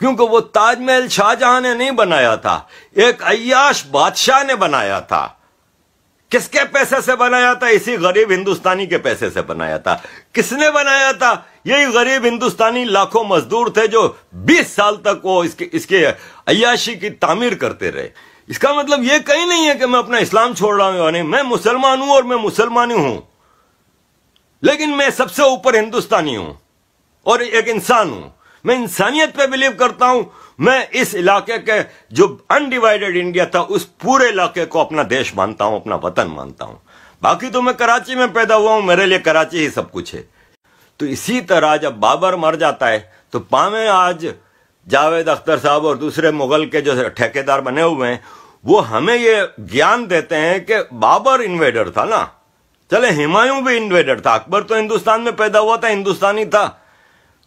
क्योंकि वो ताजमहल शाहजहां ने नहीं बनाया था, एक अय्याश बादशाह ने बनाया था। किसके पैसे से बनाया था? इसी गरीब हिंदुस्तानी के पैसे से बनाया था। किसने बनाया था? यही गरीब हिंदुस्तानी लाखों मजदूर थे जो 20 साल तक वो इसके अय्याशी की तामीर करते रहे। इसका मतलब ये कहीं नहीं है कि मैं अपना इस्लाम छोड़ रहा हूं, नहीं, मैं मुसलमान हूं और मैं मुसलमान हूं, लेकिन मैं सबसे ऊपर हिंदुस्तानी हूं और एक इंसान हूं। मैं इंसानियत पे बिलीव करता हूं। मैं इस इलाके के जो अनडिवाइडेड इंडिया था उस पूरे इलाके को अपना देश मानता हूं, अपना वतन मानता हूं। बाकी तो मैं कराची में पैदा हुआ हूं, मेरे लिए कराची ही सब कुछ है। तो इसी तरह जब बाबर मर जाता है तो पावे आज जावेद अख्तर साहब और दूसरे मुगल के जो ठेकेदार बने हुए हैं वो हमें ये ज्ञान देते हैं कि बाबर इन्वेडर था ना। चले हुमायूं भी इन्वेडर था, अकबर तो हिंदुस्तान में पैदा हुआ था, हिंदुस्तानी था।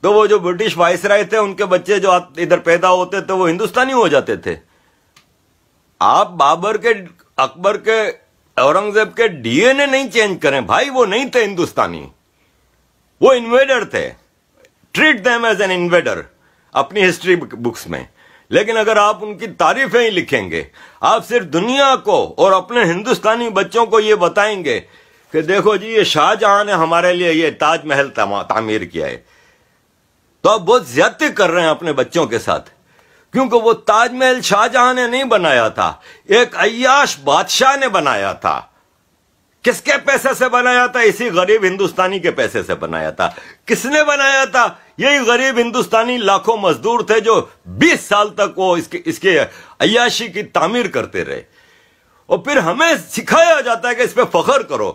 तो वो जो ब्रिटिश वाइसराय थे उनके बच्चे जो इधर पैदा होते थे वो हिंदुस्तानी हो जाते थे। आप बाबर के, अकबर के, औरंगजेब के डीएनए नहीं चेंज करें भाई, वो नहीं थे हिंदुस्तानी, वो इन्वेडर थे। Treat them as an invader अपनी हिस्ट्री बुक्स में। लेकिन अगर आप उनकी तारीफें ही लिखेंगे, आप सिर्फ दुनिया को और अपने हिंदुस्तानी बच्चों को ये बताएंगे कि देखो जी ये शाहजहां ने हमारे लिए ये ताजमहल तामीर किया है, तो आप बहुत ज्यादती कर रहे हैं अपने बच्चों के साथ। क्योंकि वो ताजमहल शाहजहां ने नहीं बनाया था, एक अय्याश बादशाह ने बनाया था। किसके पैसे से बनाया था? इसी गरीब हिंदुस्तानी के पैसे से बनाया था। किसने बनाया था? यही गरीब हिंदुस्तानी लाखों मजदूर थे जो 20 साल तक वो इसके अय्याशी की तामीर करते रहे। और फिर हमें सिखाया जाता है कि इस पे फख्र करो।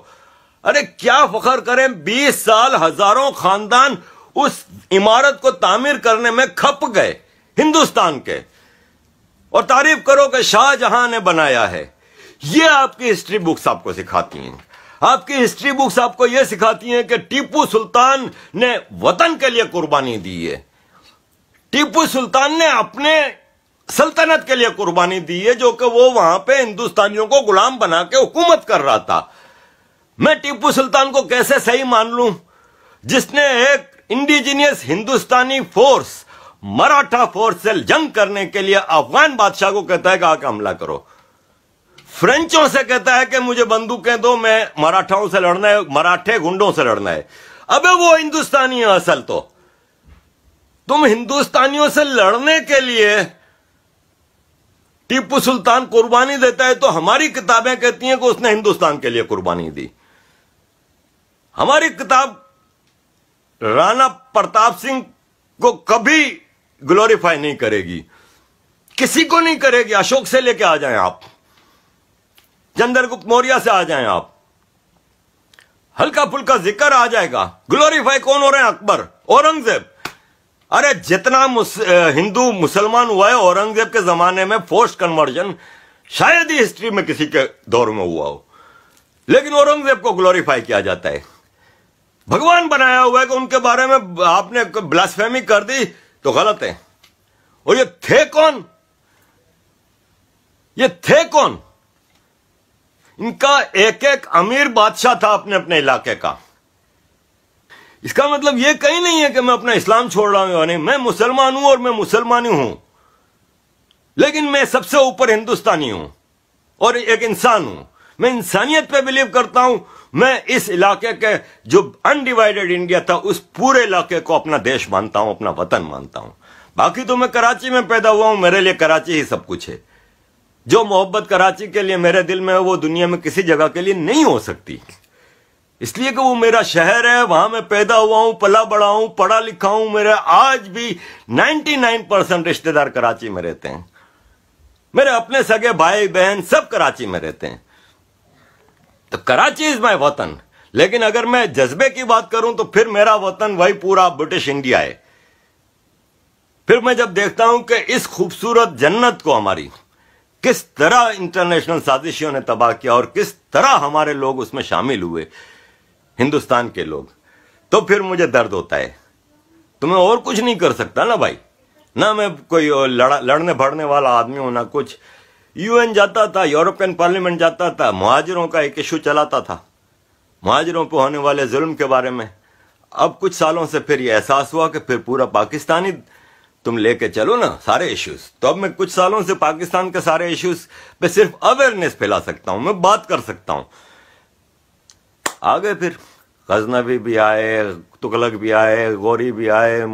अरे क्या फख्र करें? 20 साल हजारों खानदान उस इमारत को तामीर करने में खप गए हिंदुस्तान के, और तारीफ करो कि शाहजहां ने बनाया है। ये आपकी हिस्ट्री बुक्स आपको सिखाती हैं। आपकी हिस्ट्री बुक्स आपको यह सिखाती हैं कि टीपू सुल्तान ने वतन के लिए कुर्बानी दी है। टीपू सुल्तान ने अपने सल्तनत के लिए कुर्बानी दी है, जो कि वो वहां पे हिंदुस्तानियों को गुलाम बना के हुकूमत कर रहा था। मैं टीपू सुल्तान को कैसे सही मान लूं जिसने एक इंडिजिनियस हिंदुस्तानी फोर्स, मराठा फोर्स से जंग करने के लिए अफगान बादशाह को कहता है कि आके हमला करो। फ्रेंचों से कहता है कि मुझे बंदूकें दो, मैं मराठाओं से लड़ना है, मराठे गुंडों से लड़ना है। अबे वो हिंदुस्तानी है असल तो। तुम हिंदुस्तानियों से लड़ने के लिए टीपू सुल्तान कुर्बानी देता है, तो हमारी किताबें कहती हैं कि उसने हिंदुस्तान के लिए कुर्बानी दी। हमारी किताब राणा प्रताप सिंह को कभी ग्लोरीफाई नहीं करेगी, किसी को नहीं करेगी। अशोक से लेके आ जाएं आप, चंद्रगुप्त मौर्य से आ जाएं आप, हल्का फुल्का जिक्र आ जाएगा। ग्लोरीफाई कौन हो रहे हैं? अकबर, औरंगजेब। अरे जितना हिंदू मुसलमान हुआ है औरंगजेब के जमाने में, फोर्स्ड कन्वर्जन शायद ही हिस्ट्री में किसी के दौर में हुआ हो, लेकिन औरंगजेब को ग्लोरीफाई किया जाता है। भगवान बनाया हुआ है कि उनके बारे में आपने ब्लास्फेमी कर दी तो गलत है। और ये थे कौन? ये थे कौन? इनका एक एक अमीर बादशाह था अपने अपने इलाके का। इसका मतलब यह कहीं नहीं है कि मैं अपना इस्लाम छोड़ रहा हूं, नहीं, मैं मुसलमान हूं और मैं मुसलमान हूं, लेकिन मैं सबसे ऊपर हिंदुस्तानी हूं और एक इंसान हूं। मैं इंसानियत पे बिलीव करता हूं। मैं इस इलाके के जो अनडिवाइडेड इंडिया था उस पूरे इलाके को अपना देश मानता हूं, अपना वतन मानता हूं। बाकी तो मैं कराची में पैदा हुआ हूं, मेरे लिए कराची ही सब कुछ है। जो मोहब्बत कराची के लिए मेरे दिल में है वो दुनिया में किसी जगह के लिए नहीं हो सकती, इसलिए कि वो मेरा शहर है, वहां मैं पैदा हुआ हूं, पला बड़ा हूं, पढ़ा लिखा हूं। मेरे आज भी 99% रिश्तेदार कराची में रहते हैं। मेरे अपने सगे भाई बहन सब कराची में रहते हैं। तो कराची इज माय वतन। लेकिन अगर मैं जज्बे की बात करूं तो फिर मेरा वतन वही पूरा ब्रिटिश इंडिया है। फिर मैं जब देखता हूं कि इस खूबसूरत जन्नत को हमारी किस तरह इंटरनेशनल साजिशों ने तबाह किया और किस तरह हमारे लोग उसमें शामिल हुए, हिंदुस्तान के लोग, तो फिर मुझे दर्द होता है। तो मैं और कुछ नहीं कर सकता ना भाई, ना मैं कोई लड़ने भड़ने वाला आदमी हूं, ना कुछ। यूएन जाता था, यूरोपियन पार्लियामेंट जाता था, मुहाजिरों का एक इशू चलाता था, मुहाजिरों पर होने वाले जुल्म के बारे में। अब कुछ सालों से फिर यह एहसास हुआ कि फिर पूरा तुम लेके चलो ना सारे इश्यूज। तो अब मैं कुछ सालों से पाकिस्तान के सारे इश्यूज पे सिर्फ अवेयरनेस फैला सकता हूं, मैं बात कर सकता हूं। आगे फिर गजनवी भी आए, तुगलक भी आए, गौरी भी आए,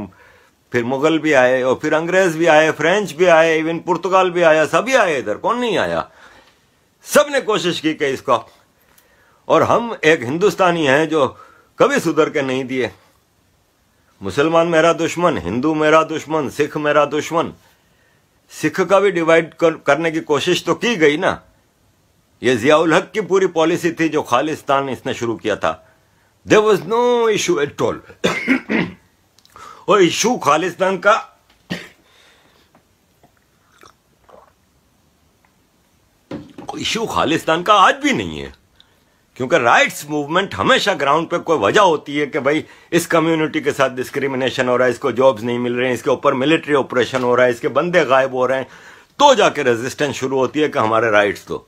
फिर मुगल भी आए, और फिर अंग्रेज भी आए, फ्रेंच भी आए, इवन पुर्तगाल भी आया, सभी आए इधर, कौन नहीं आया। सब ने कोशिश की कि इसको, और हम एक हिंदुस्तानी हैं जो कभी सुधर के नहीं दिए। मुसलमान मेरा दुश्मन, हिंदू मेरा दुश्मन, सिख मेरा दुश्मन। सिख का भी डिवाइड करने की कोशिश तो की गई ना। ये जियाउल हक की पूरी पॉलिसी थी जो खालिस्तान इसने शुरू किया था। There was no issue at all. और इशू खालिस्तान का आज भी नहीं है, क्योंकि राइट्स मूवमेंट हमेशा ग्राउंड पे कोई वजह होती है कि भाई इस कम्युनिटी के साथ डिस्क्रिमिनेशन हो रहा है, इसको जॉब्स नहीं मिल रहे हैं, इसके ऊपर मिलिट्री ऑपरेशन हो रहा है, इसके बंदे गायब हो रहे हैं, तो जाके रेजिस्टेंस शुरू होती है कि हमारे राइट्स दो।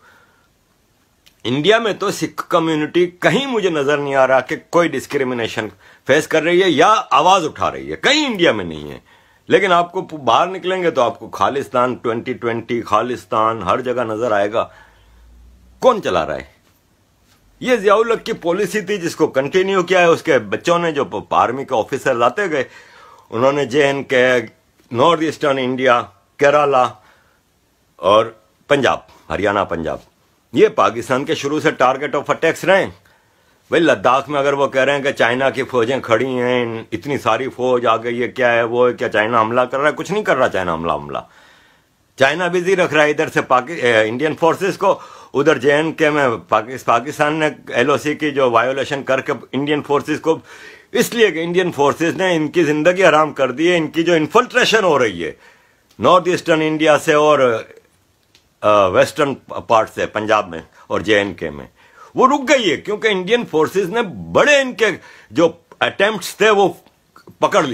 इंडिया में तो सिख कम्युनिटी कहीं मुझे नजर नहीं आ रहा कि कोई डिस्क्रिमिनेशन फेस कर रही है या आवाज उठा रही है, कहीं इंडिया में नहीं है। लेकिन आपको बाहर निकलेंगे तो आपको खालिस्तान 2020, खालिस्तान हर जगह नजर आएगा। कौन चला रहा है? ये जियाउल हक की पॉलिसी थी जिसको कंटिन्यू किया है उसके बच्चों ने, जो आर्मी के ऑफिसर आते गए, उन्होंने JNK, north eastern India, Kerala और पंजाब, हरियाणा पंजाब, ये पाकिस्तान के शुरू से टारगेट ऑफ अटैक्स रहे। भाई लद्दाख में अगर वो कह रहे हैं कि चाइना की फौजें खड़ी हैं, इतनी सारी फौज आ गई है, क्या है वो, क्या चाइना हमला कर रहा है? कुछ नहीं कर रहा चाइना हमला। चाइना बिजी रख रहा है इधर से इंडियन फोर्सेस को, उधर JNK में पाकिस्तान ने LOC की जो वायोलेशन करके इंडियन फोर्सेस को, इसलिए कि इंडियन फोर्सेस ने इनकी जिंदगी हराम कर दी है। इनकी जो इन्फिल्ट्रेशन हो रही है नॉर्थ ईस्टर्न इंडिया से और वेस्टर्न पार्ट से, पंजाब में और JNK में, वो रुक गई है क्योंकि इंडियन फोर्सेस ने बड़े इनके जो अटेम्प्ट्स थे वो पकड़ लिए।